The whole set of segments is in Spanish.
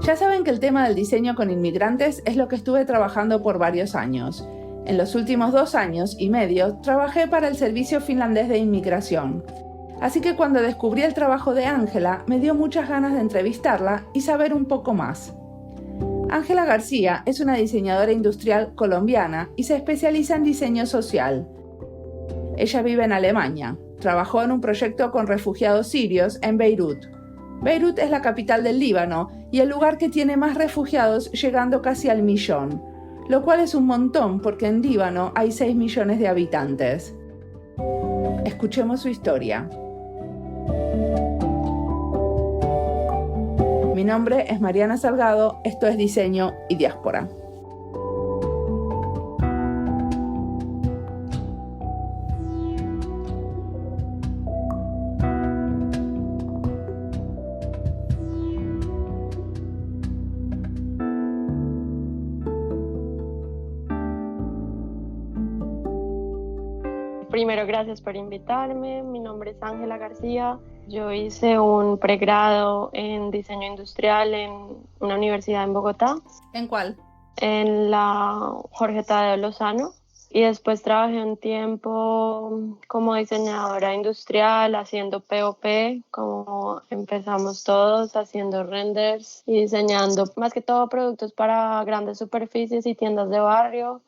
Ya saben que el tema del diseño con inmigrantes es lo que estuve trabajando por varios años. En los últimos 2 años y medio trabajé para el Servicio Finlandés de Inmigración. Así que cuando descubrí el trabajo de Ángela, me dio muchas ganas de entrevistarla y saber un poco más. Ángela García es una diseñadora industrial colombiana y se especializa en diseño social. Ella vive en Alemania. Trabajó en un proyecto con refugiados sirios en Beirut. Beirut es la capital del Líbano y el lugar que tiene más refugiados, llegando casi al 1.000.000, lo cual es un montón porque en Líbano hay 6 millones de habitantes. Escuchemos su historia. Mi nombre es Mariana Salgado, esto es Diseño y Diáspora. Primero, gracias por invitarme. Mi nombre es Ángela García. Yo hice un pregrado en diseño industrial en una universidad en Bogotá. ¿En cuál? En la Jorge Tadeo Lozano. Y después trabajé un tiempo como diseñadora industrial, haciendo POP, como empezamos todos, haciendo renders y diseñando más que todo productos para grandes superficies y tiendas de barrio.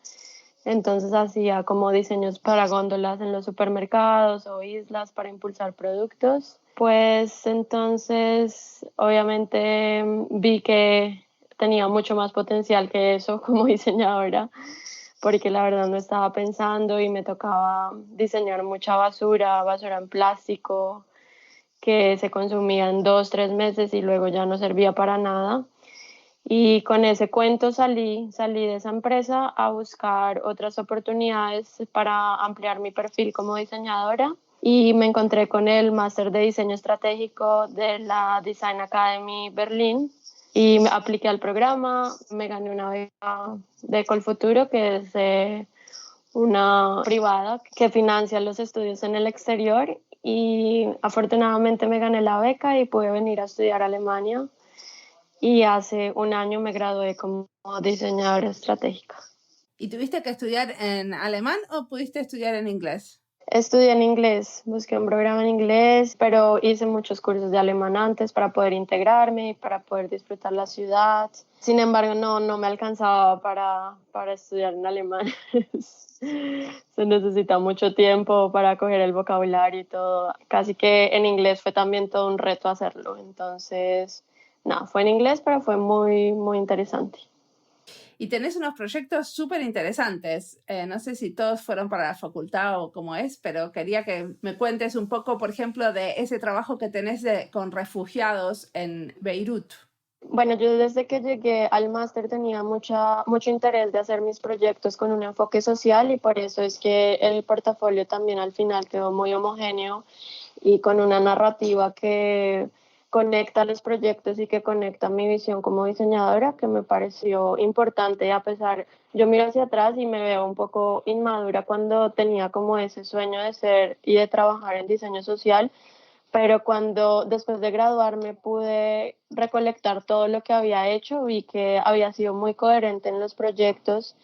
Entonces hacía como diseños para góndolas en los supermercados o islas para impulsar productos. Pues entonces obviamente vi que tenía mucho más potencial que eso como diseñadora, porque la verdad no estaba pensando y me tocaba diseñar mucha basura, basura en plástico, que se consumía en 2, 3 meses y luego ya no servía para nada. Y con ese cuento salí de esa empresa a buscar otras oportunidades para ampliar mi perfil como diseñadora y me encontré con el máster de diseño estratégico de la Design Academy Berlín y me apliqué al programa, me gané una beca de Colfuturo, que es una privada que financia los estudios en el exterior, y afortunadamente me gané la beca y pude venir a estudiar a Alemania. Y hace un año me gradué como diseñadora estratégica. ¿Y tuviste que estudiar en alemán o pudiste estudiar en inglés? Estudié en inglés, busqué un programa en inglés, pero hice muchos cursos de alemán antes para poder integrarme y para poder disfrutar la ciudad. Sin embargo, no me alcanzaba para estudiar en alemán. Se necesita mucho tiempo para coger el vocabulario y todo. Casi que en inglés fue también todo un reto hacerlo. Entonces, no, fue en inglés, pero fue muy, muy interesante. Y tenés unos proyectos súper interesantes. No sé si todos fueron para la facultad o cómo es, pero quería que me cuentes un poco, por ejemplo, de ese trabajo que tenés con refugiados en Beirut. Bueno, yo desde que llegué al máster tenía mucho interés de hacer mis proyectos con un enfoque social, y por eso es que el portafolio también al final quedó muy homogéneo y con una narrativa que conecta los proyectos y que conecta mi visión como diseñadora, que me pareció importante. A pesar, yo miro hacia atrás y me veo un poco inmadura cuando tenía como ese sueño de ser y de trabajar en diseño social, pero cuando después de graduarme pude recolectar todo lo que había hecho, vi que había sido muy coherente en los proyectos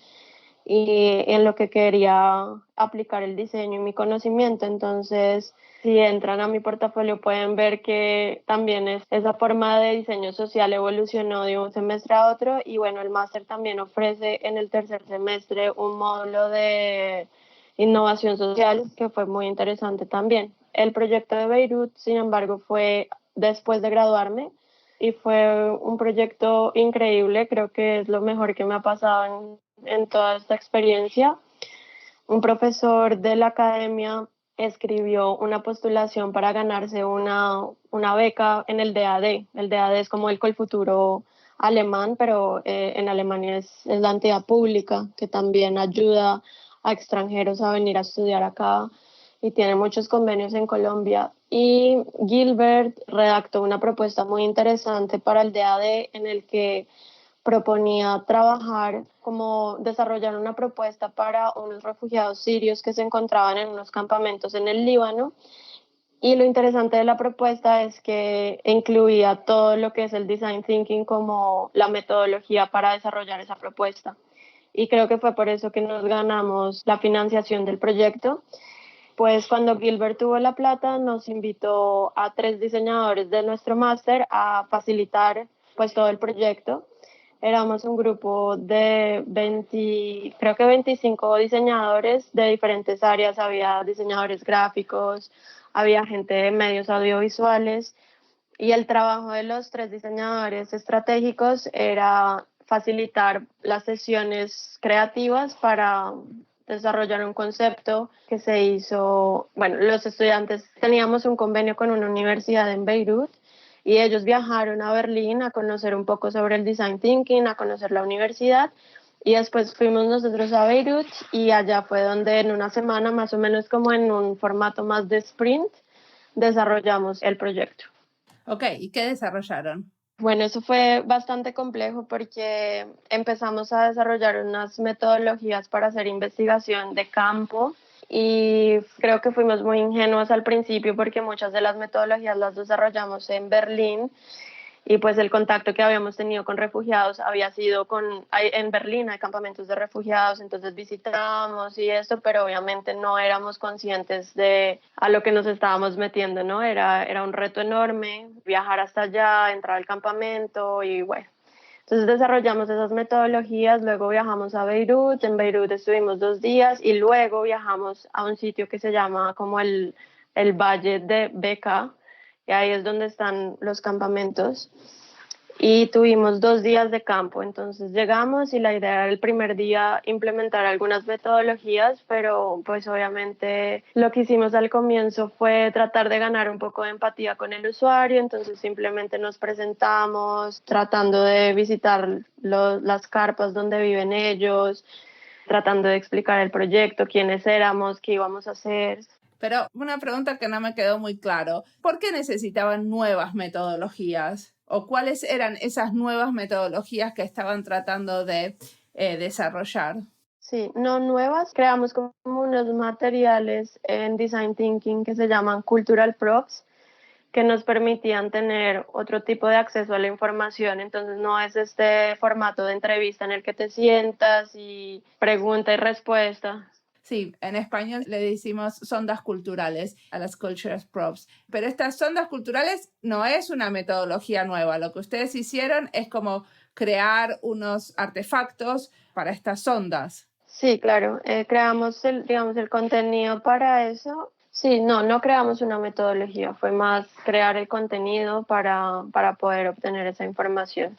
y en lo que quería aplicar el diseño y mi conocimiento. Entonces, si entran a mi portafolio pueden ver que también esa forma de diseño social evolucionó de un semestre a otro, y bueno, el máster también ofrece en el tercer semestre un módulo de innovación social que fue muy interesante también. El proyecto de Beirut, sin embargo, fue después de graduarme y fue un proyecto increíble. Creo que es lo mejor que me ha pasado en toda esta experiencia. Un profesor de la academia escribió una postulación para ganarse una beca en el DAD. El DAD es como el Colfuturo alemán, pero en Alemania es la entidad pública que también ayuda a extranjeros a venir a estudiar acá y tiene muchos convenios en Colombia. Y Gilbert redactó una propuesta muy interesante para el DAD en el que proponía trabajar, como desarrollar una propuesta para unos refugiados sirios que se encontraban en unos campamentos en el Líbano Y lo interesante de la propuesta es que incluía todo lo que es el design thinking como la metodología para desarrollar esa propuesta. Y creo que fue por eso que nos ganamos la financiación del proyecto. Pues cuando Gilbert tuvo la plata, nos invitó a 3 diseñadores de nuestro máster a facilitar pues todo el proyecto. Éramos un grupo de 20, creo que 25 diseñadores de diferentes áreas. Había diseñadores gráficos, había gente de medios audiovisuales y el trabajo de los 3 diseñadores estratégicos era facilitar las sesiones creativas para desarrollar un concepto que se hizo, bueno, los estudiantes teníamos un convenio con una universidad en Beirut y ellos viajaron a Berlín a conocer un poco sobre el design thinking, a conocer la universidad y después fuimos nosotros a Beirut y allá fue donde en una semana, más o menos como en un formato más de sprint, desarrollamos el proyecto. Ok, ¿y qué desarrollaron? Bueno, eso fue bastante complejo porque empezamos a desarrollar unas metodologías para hacer investigación de campo y creo que fuimos muy ingenuos al principio porque muchas de las metodologías las desarrollamos en Berlín y pues el contacto que habíamos tenido con refugiados había sido en Berlín hay campamentos de refugiados, entonces visitábamos y esto, pero obviamente no éramos conscientes de a lo que nos estábamos metiendo, ¿no? Era un reto enorme viajar hasta allá, entrar al campamento y bueno. Entonces desarrollamos esas metodologías, luego viajamos a Beirut, en Beirut estuvimos 2 días y luego viajamos a un sitio que se llama como el Valle de Bekaa, y ahí es donde están los campamentos. Y tuvimos 2 días de campo, entonces llegamos y la idea era el primer día implementar algunas metodologías, pero pues obviamente lo que hicimos al comienzo fue tratar de ganar un poco de empatía con el usuario, entonces simplemente nos presentamos tratando de visitar las carpas donde viven ellos, tratando de explicar el proyecto, quiénes éramos, qué íbamos a hacer. Pero una pregunta que no me quedó muy claro, ¿por qué necesitaban nuevas metodologías? ¿O cuáles eran esas nuevas metodologías que estaban tratando de desarrollar? Sí, no nuevas, creamos como unos materiales en Design Thinking que se llaman Cultural Props, que nos permitían tener otro tipo de acceso a la información. Entonces no es este formato de entrevista en el que te sientas y pregunta y respuesta. Sí, en español le decimos sondas culturales a las cultural props, pero estas sondas culturales no es una metodología nueva, lo que ustedes hicieron es como crear unos artefactos para estas sondas. Sí, claro, creamos digamos, el contenido para eso. Sí, no creamos una metodología, fue más crear el contenido para poder obtener esa información.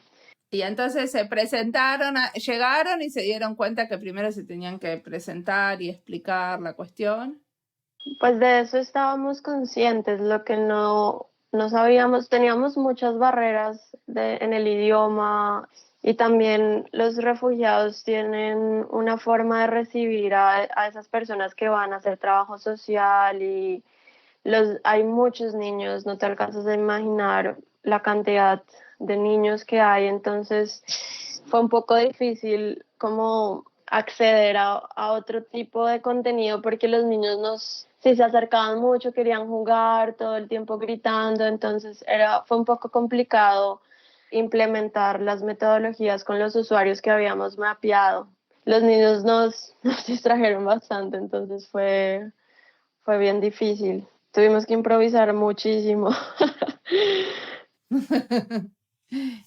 Y entonces se presentaron, llegaron y se dieron cuenta que primero se tenían que presentar y explicar la cuestión. Pues de eso estábamos conscientes, lo que no sabíamos, teníamos muchas barreras en el idioma y también los refugiados tienen una forma de recibir a esas personas que van a hacer trabajo social y hay muchos niños, no te alcanzas a imaginar la cantidad de niños que hay, entonces fue un poco difícil como acceder a otro tipo de contenido porque los niños si se acercaban mucho, querían jugar, todo el tiempo gritando, entonces fue un poco complicado implementar las metodologías con los usuarios que habíamos mapeado. Los niños nos distrajeron bastante, entonces fue bien difícil. Tuvimos que improvisar muchísimo.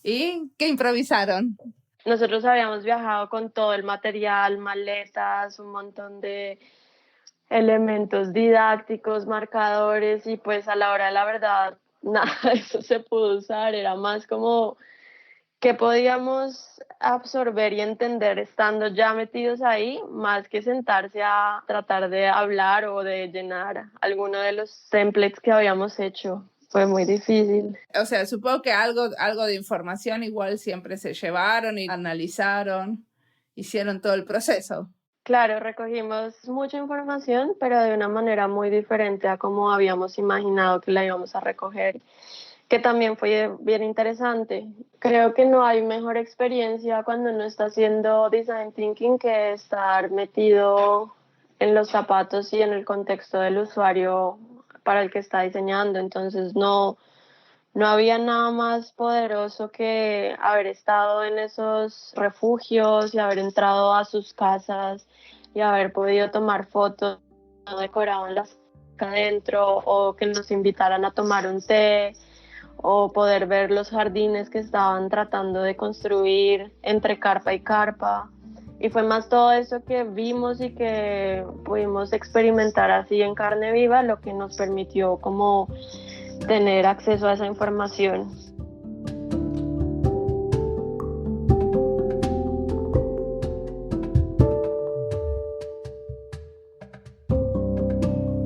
¿Y qué improvisaron? Nosotros habíamos viajado con todo el material, maletas, un montón de elementos didácticos, marcadores y pues a la hora de la verdad nada de eso se pudo usar, era más como que podíamos absorber y entender estando ya metidos ahí, más que sentarse a tratar de hablar o de llenar alguno de los templates que habíamos hecho. Fue muy difícil. O sea, supongo que algo de información igual siempre se llevaron y analizaron, hicieron todo el proceso. Claro, recogimos mucha información, pero de una manera muy diferente a como habíamos imaginado que la íbamos a recoger, que también fue bien interesante. Creo que no hay mejor experiencia cuando uno está haciendo design thinking que estar metido en los zapatos y en el contexto del usuario para el que está diseñando. Entonces no había nada más poderoso que haber estado en esos refugios y haber entrado a sus casas y haber podido tomar fotos, no decoraban las adentro, o que nos invitaran a tomar un té, o poder ver los jardines que estaban tratando de construir entre carpa y carpa. Y fue más todo eso que vimos y que pudimos experimentar así en carne viva lo que nos permitió como tener acceso a esa información.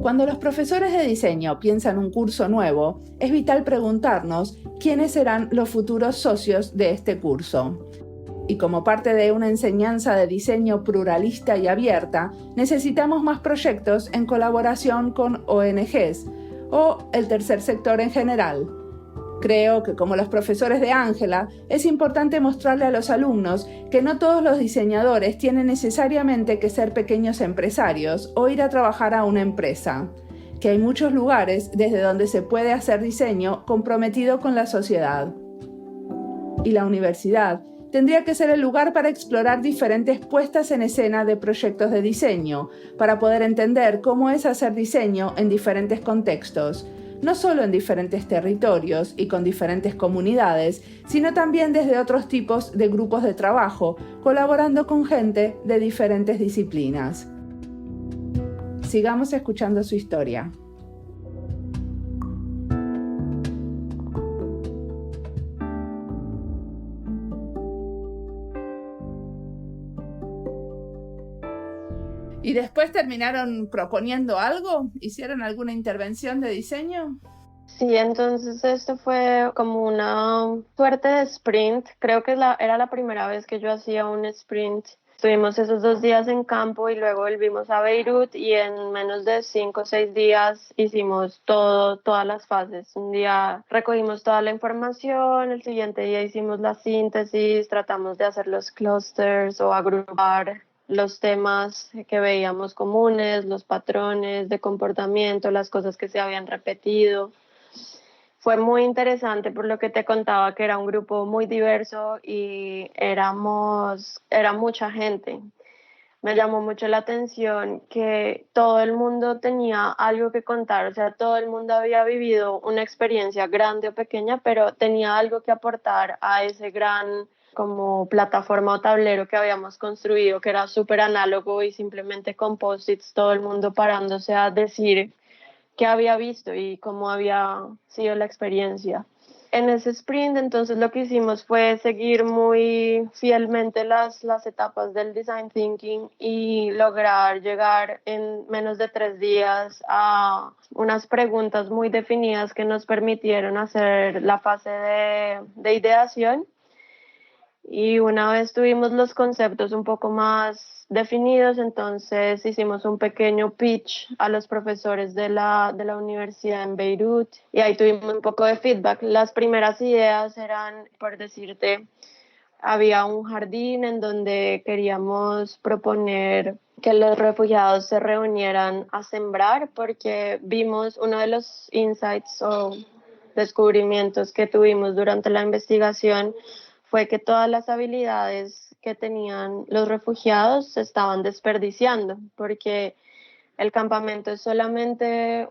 Cuando los profesores de diseño piensan un curso nuevo, es vital preguntarnos quiénes serán los futuros socios de este curso. Y como parte de una enseñanza de diseño pluralista y abierta, necesitamos más proyectos en colaboración con ONGs o el tercer sector en general. Creo que como los profesores de Ángela, es importante mostrarle a los alumnos que no todos los diseñadores tienen necesariamente que ser pequeños empresarios o ir a trabajar a una empresa, que hay muchos lugares desde donde se puede hacer diseño comprometido con la sociedad. Y la universidad tendría que ser el lugar para explorar diferentes puestas en escena de proyectos de diseño, para poder entender cómo es hacer diseño en diferentes contextos, no solo en diferentes territorios y con diferentes comunidades, sino también desde otros tipos de grupos de trabajo, colaborando con gente de diferentes disciplinas. Sigamos escuchando su historia. ¿Y después terminaron proponiendo algo? ¿Hicieron alguna intervención de diseño? Sí, entonces esto fue como una suerte de sprint. Creo que era la primera vez que yo hacía un sprint. Estuvimos esos 2 días en campo y luego volvimos a Beirut, y en menos de 5 o 6 días hicimos todas las fases. Un día recogimos toda la información, el siguiente día hicimos la síntesis, tratamos de hacer los clusters o agrupar los temas que veíamos comunes, los patrones de comportamiento, las cosas que se habían repetido. Fue muy interesante por lo que te contaba, que era un grupo muy diverso y era mucha gente. Me llamó mucho la atención que todo el mundo tenía algo que contar, o sea, todo el mundo había vivido una experiencia grande o pequeña, pero tenía algo que aportar a ese gran como plataforma o tablero que habíamos construido, que era súper análogo y simplemente con post-its, todo el mundo parándose a decir qué había visto y cómo había sido la experiencia. En ese sprint, entonces, lo que hicimos fue seguir muy fielmente las etapas del design thinking y lograr llegar en menos de 3 días a unas preguntas muy definidas que nos permitieron hacer la fase de ideación. Y una vez tuvimos los conceptos un poco más definidos, entonces hicimos un pequeño pitch a los profesores de la universidad en Beirut, y ahí tuvimos un poco de feedback. Las primeras ideas eran, por decirte, había un jardín en donde queríamos proponer que los refugiados se reunieran a sembrar, porque vimos uno de los insights o descubrimientos que tuvimos durante la investigación fue que todas las habilidades que tenían los refugiados se estaban desperdiciando, porque el campamento es solamente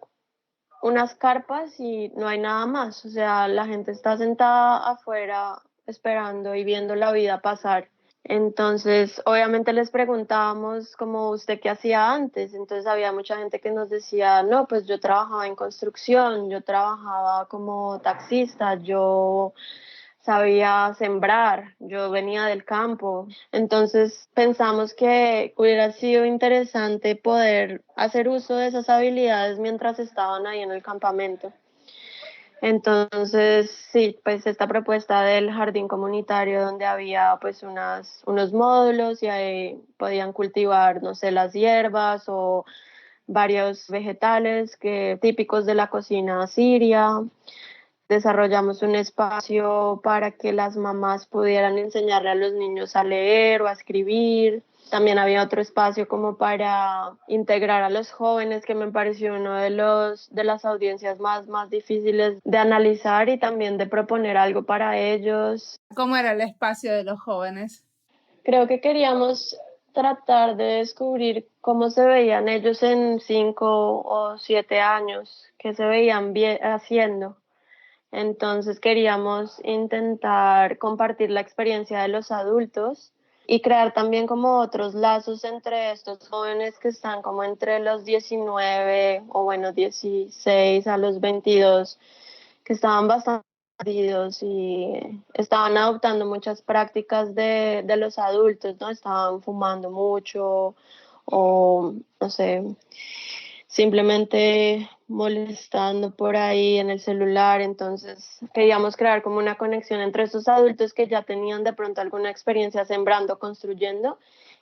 unas carpas y no hay nada más. O sea, la gente está sentada afuera esperando y viendo la vida pasar. Entonces, obviamente les preguntábamos como usted qué hacía antes. Entonces había mucha gente que nos decía, no, pues yo trabajaba en construcción, yo trabajaba como taxista, yo sabía sembrar, yo venía del campo. Entonces pensamos que hubiera sido interesante poder hacer uso de esas habilidades mientras estaban ahí en el campamento. Entonces, sí, pues esta propuesta del jardín comunitario, donde había pues unos módulos y ahí podían cultivar, no sé, las hierbas o varios vegetales típicos de la cocina siria. Desarrollamos un espacio para que las mamás pudieran enseñarle a los niños a leer o a escribir. También había otro espacio como para integrar a los jóvenes, que me pareció uno de las audiencias más difíciles de analizar y también de proponer algo para ellos. ¿Cómo era el espacio de los jóvenes? Creo que queríamos tratar de descubrir cómo se veían ellos en 5 o 7 años, qué se veían haciendo. Entonces queríamos intentar compartir la experiencia de los adultos y crear también como otros lazos entre estos jóvenes que están como entre los 19 o bueno 16 a los 22, que estaban bastante perdidos y estaban adoptando muchas prácticas de los adultos, ¿no? Estaban fumando mucho o no sé, simplemente molestando por ahí en el celular. Entonces queríamos crear como una conexión entre estos adultos que ya tenían de pronto alguna experiencia sembrando, construyendo,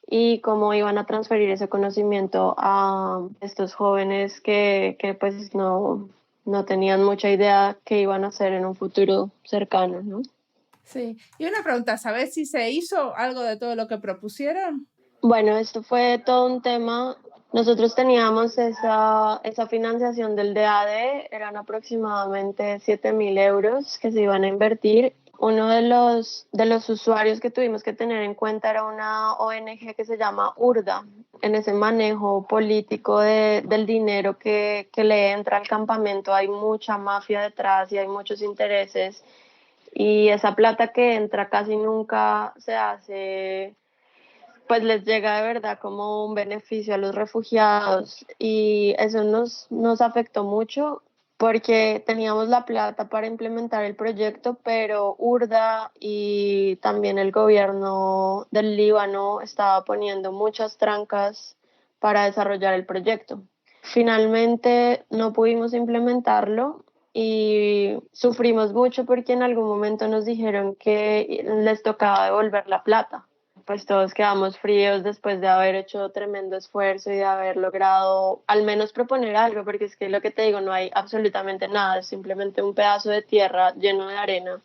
y cómo iban a transferir ese conocimiento a estos jóvenes que pues no tenían mucha idea qué iban a hacer en un futuro cercano, ¿no? Sí. Y una pregunta, ¿sabes si se hizo algo de todo lo que propusieron? Bueno, esto fue todo un tema. Nosotros teníamos esa financiación del DAD, eran aproximadamente 7.000 euros que se iban a invertir. Uno de los usuarios que tuvimos que tener en cuenta era una ONG que se llama URDA, en ese manejo político del dinero que le entra al campamento. Hay mucha mafia detrás y hay muchos intereses, y esa plata que entra casi nunca se hace, pues les llega de verdad como un beneficio a los refugiados, y eso nos afectó mucho porque teníamos la plata para implementar el proyecto, pero URDA y también el gobierno del Líbano estaba poniendo muchas trancas para desarrollar el proyecto. Finalmente no pudimos implementarlo y sufrimos mucho porque en algún momento nos dijeron que les tocaba devolver la plata. Pues todos quedamos fríos después de haber hecho tremendo esfuerzo y de haber logrado al menos proponer algo, porque es que lo que te digo, no hay absolutamente nada, es simplemente un pedazo de tierra lleno de arena.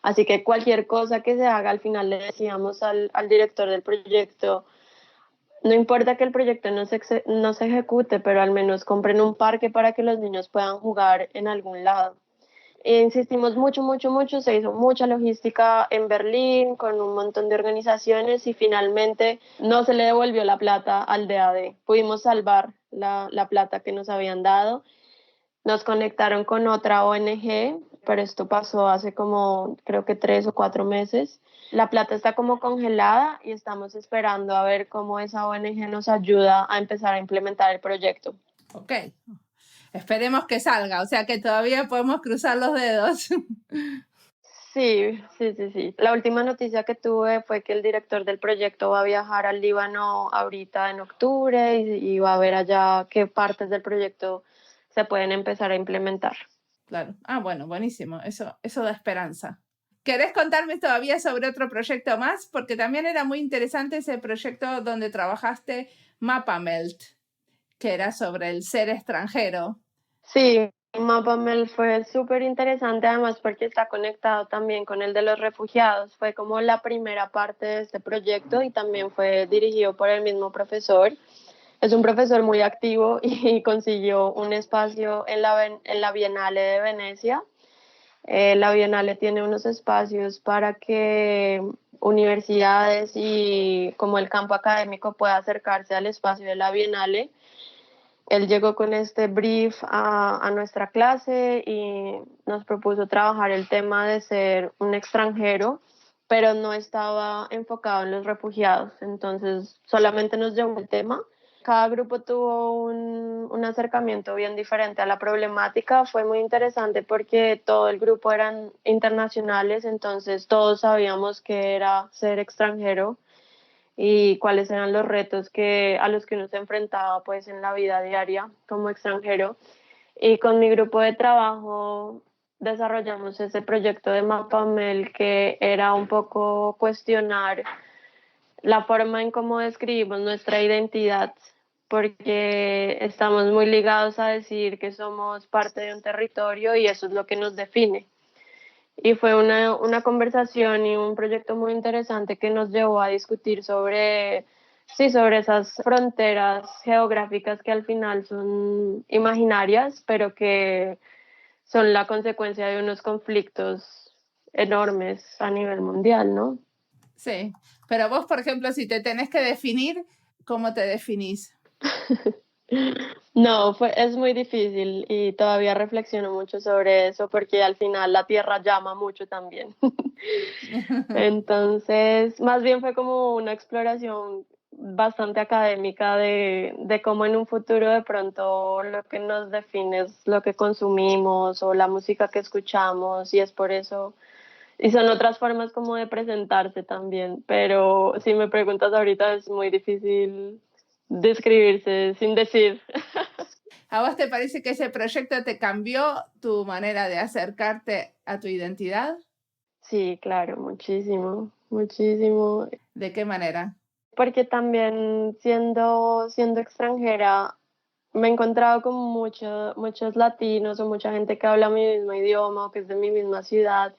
Así que cualquier cosa que se haga, al final le decíamos al director del proyecto, no importa que el proyecto no se ejecute, pero al menos compren un parque para que los niños puedan jugar en algún lado. Insistimos mucho, mucho, mucho, se hizo mucha logística en Berlín con un montón de organizaciones y finalmente no se le devolvió la plata al DAD. Pudimos salvar la plata que nos habían dado. Nos conectaron con otra ONG, pero esto pasó hace como creo que 3 o 4 meses. La plata está como congelada y estamos esperando a ver cómo esa ONG nos ayuda a empezar a implementar el proyecto. Ok. Esperemos que salga, o sea que todavía podemos cruzar los dedos. Sí, sí, sí, sí. La última noticia que tuve fue que el director del proyecto va a viajar al Líbano ahorita en octubre y va a ver allá qué partes del proyecto se pueden empezar a implementar. Claro. Ah, bueno, buenísimo. Eso da esperanza. ¿Querés contarme todavía sobre otro proyecto más? Porque también era muy interesante ese proyecto donde trabajaste, MapaMelt, que era sobre el ser extranjero. Sí, MapaMel fue súper interesante además porque está conectado también con el de los refugiados. Fue como la primera parte de este proyecto y también fue dirigido por el mismo profesor. Es un profesor muy activo y consiguió un espacio en la Bienale de Venecia. La Bienale tiene unos espacios para que universidades y como el campo académico pueda acercarse al espacio de la Bienale. Él llegó con este brief a nuestra clase y nos propuso trabajar el tema de ser un extranjero, pero no estaba enfocado en los refugiados. Entonces, solamente nos llevó el tema. Cada grupo tuvo un acercamiento bien diferente a la problemática. Fue muy interesante porque todo el grupo eran internacionales, entonces todos sabíamos que era ser extranjero y cuáles eran los retos a los que uno se enfrentaba pues en la vida diaria como extranjero. Y con mi grupo de trabajo desarrollamos ese proyecto de MapaMel que era un poco cuestionar la forma en cómo describimos nuestra identidad, porque estamos muy ligados a decir que somos parte de un territorio y eso es lo que nos define. Y fue una conversación y un proyecto muy interesante que nos llevó a discutir sobre Sí, sobre esas fronteras geográficas que al final son imaginarias, pero que son la consecuencia de unos conflictos enormes a nivel mundial, ¿no? Sí, pero vos, por ejemplo, si te tenés que definir, ¿cómo te definís? No, es muy difícil y todavía reflexiono mucho sobre eso porque al final la tierra llama mucho también. Entonces, más bien fue como una exploración bastante académica de cómo en un futuro de pronto lo que nos define es lo que consumimos o la música que escuchamos y es por eso, y son otras formas como de presentarse también, pero si me preguntas ahorita es muy difícil describirse sin decir. ¿A vos te parece que ese proyecto te cambió tu manera de acercarte a tu identidad? Sí, claro, muchísimo, muchísimo. ¿De qué manera? Porque también siendo extranjera me he encontrado con muchos latinos o mucha gente que habla mi mismo idioma o que es de mi misma ciudad,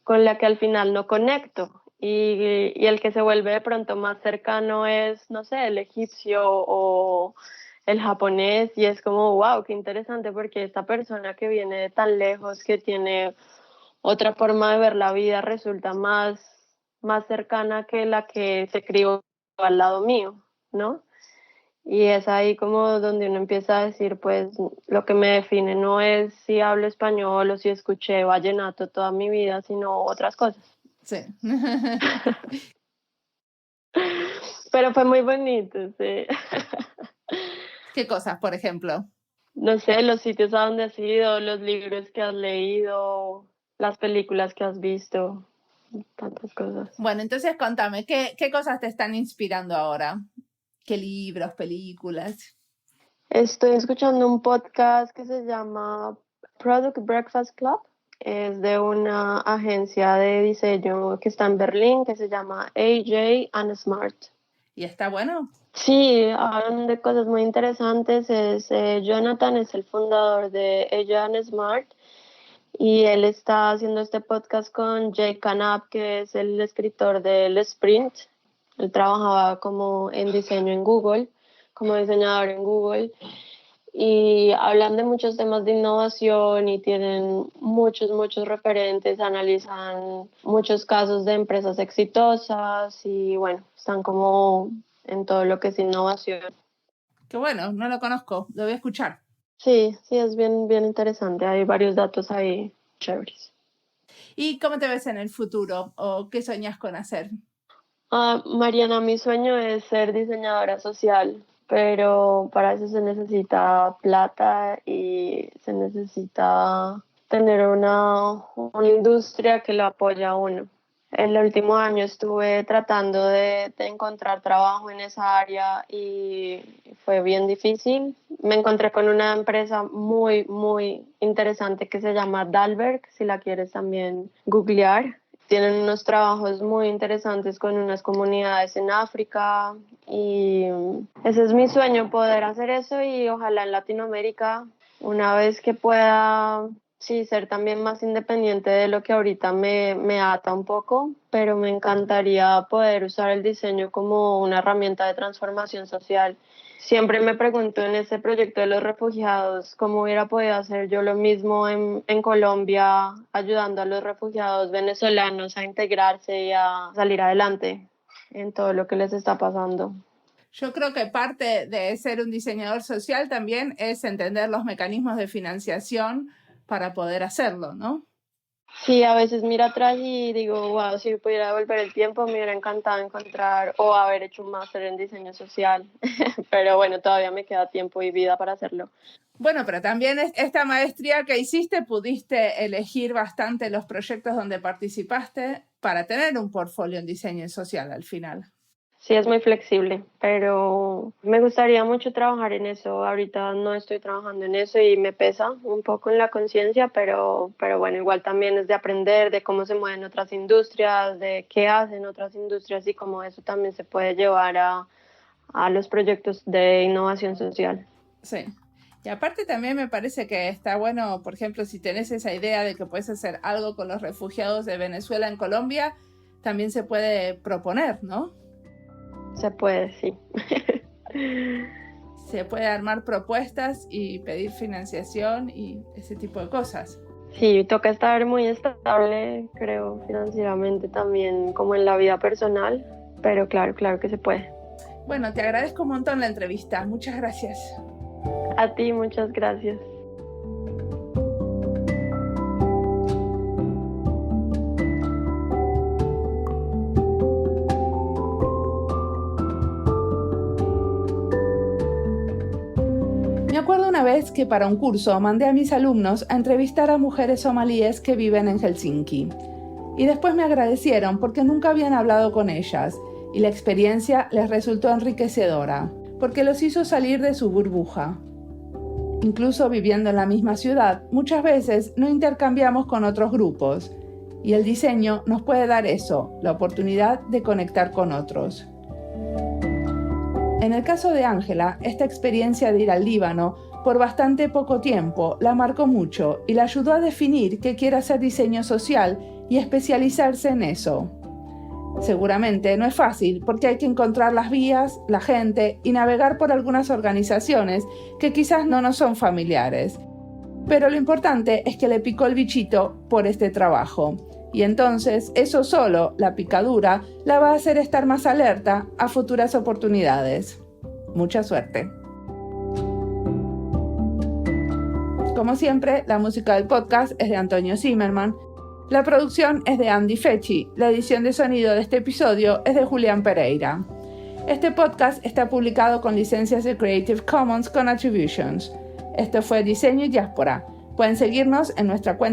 con la que al final no conecto. Y el que se vuelve de pronto más cercano es, no sé, el egipcio o el japonés y es como, wow, qué interesante porque esta persona que viene de tan lejos, que tiene otra forma de ver la vida, resulta más cercana que la que se crió al lado mío, ¿no? Y es ahí como donde uno empieza a decir, pues lo que me define no es si hablo español o si escuché vallenato toda mi vida, sino otras cosas. Sí. Pero fue muy bonito, sí. ¿Qué cosas, por ejemplo? No sé, los sitios a donde has ido, los libros que has leído, las películas que has visto, tantas cosas. Bueno, entonces contame, ¿qué cosas te están inspirando ahora? ¿Qué libros, películas? Estoy escuchando un podcast que se llama Product Breakfast Club. Es de una agencia de diseño que está en Berlín, que se llama AJ and Smart. ¿Y está bueno? Sí, hablan de cosas muy interesantes. Jonathan es el fundador de AJ and Smart y él está haciendo este podcast con Jay Canap, que es el escritor del Sprint. Él trabajaba como en diseño en Google, como diseñador en Google y hablan de muchos temas de innovación y tienen muchos referentes, analizan muchos casos de empresas exitosas y bueno, están como en todo lo que es innovación. Qué bueno, no lo conozco, lo voy a escuchar. Sí, sí, es bien interesante, hay varios datos ahí chéveres. ¿Y cómo te ves en el futuro o qué soñas con hacer? Mariana, mi sueño es ser diseñadora social, pero para eso se necesita plata y se necesita tener una industria que lo apoye a uno. El último año estuve tratando de encontrar trabajo en esa área y fue bien difícil. Me encontré con una empresa muy interesante que se llama Dalberg, si la quieres también googlear. Tienen unos trabajos muy interesantes con unas comunidades en África y ese es mi sueño, poder hacer eso y ojalá en Latinoamérica, una vez que pueda, sí, ser también más independiente de lo que ahorita me ata un poco, pero me encantaría poder usar el diseño como una herramienta de transformación social. Siempre me pregunto en ese proyecto de los refugiados, cómo hubiera podido hacer yo lo mismo en Colombia, ayudando a los refugiados venezolanos a integrarse y a salir adelante en todo lo que les está pasando. Yo creo que parte de ser un diseñador social también es entender los mecanismos de financiación para poder hacerlo, ¿no? Sí, a veces miro atrás y digo, wow, si pudiera devolver el tiempo, me hubiera encantado encontrar o haber hecho un máster en diseño social, pero bueno, todavía me queda tiempo y vida para hacerlo. Bueno, pero también esta maestría que hiciste, pudiste elegir bastante los proyectos donde participaste para tener un portfolio en diseño social al final. Sí, es muy flexible, pero me gustaría mucho trabajar en eso. Ahorita no estoy trabajando en eso y me pesa un poco en la conciencia, pero bueno, igual también es de aprender de cómo se mueven otras industrias, de qué hacen otras industrias y cómo eso también se puede llevar a los proyectos de innovación social. Sí. Y aparte también me parece que está bueno, por ejemplo, si tenés esa idea de que puedes hacer algo con los refugiados de Venezuela en Colombia, también se puede proponer, ¿no? Se puede, sí. Se puede armar propuestas y pedir financiación y ese tipo de cosas. Sí, toca estar muy estable, creo, financieramente también, como en la vida personal, pero claro que se puede. Bueno, te agradezco un montón la entrevista. Muchas gracias. A ti, muchas gracias. Me acuerdo una vez que para un curso mandé a mis alumnos a entrevistar a mujeres somalíes que viven en Helsinki. Y después me agradecieron porque nunca habían hablado con ellas y la experiencia les resultó enriquecedora, porque los hizo salir de su burbuja. Incluso viviendo en la misma ciudad, muchas veces no intercambiamos con otros grupos, y el diseño nos puede dar eso, la oportunidad de conectar con otros. En el caso de Ángela, esta experiencia de ir al Líbano por bastante poco tiempo la marcó mucho y la ayudó a definir que quiere hacer diseño social y especializarse en eso. Seguramente no es fácil porque hay que encontrar las vías, la gente y navegar por algunas organizaciones que quizás no nos son familiares. Pero lo importante es que le picó el bichito por este trabajo. Y entonces eso solo, la picadura, la va a hacer estar más alerta a futuras oportunidades. Mucha suerte. Como siempre, la música del podcast es de Antonio Zimmerman. La producción es de Andy Fechi. La edición de sonido de este episodio es de Julián Pereira. Este podcast está publicado con licencias de Creative Commons con Attributions. Esto fue Diseño y Diáspora. Pueden seguirnos en nuestra cuenta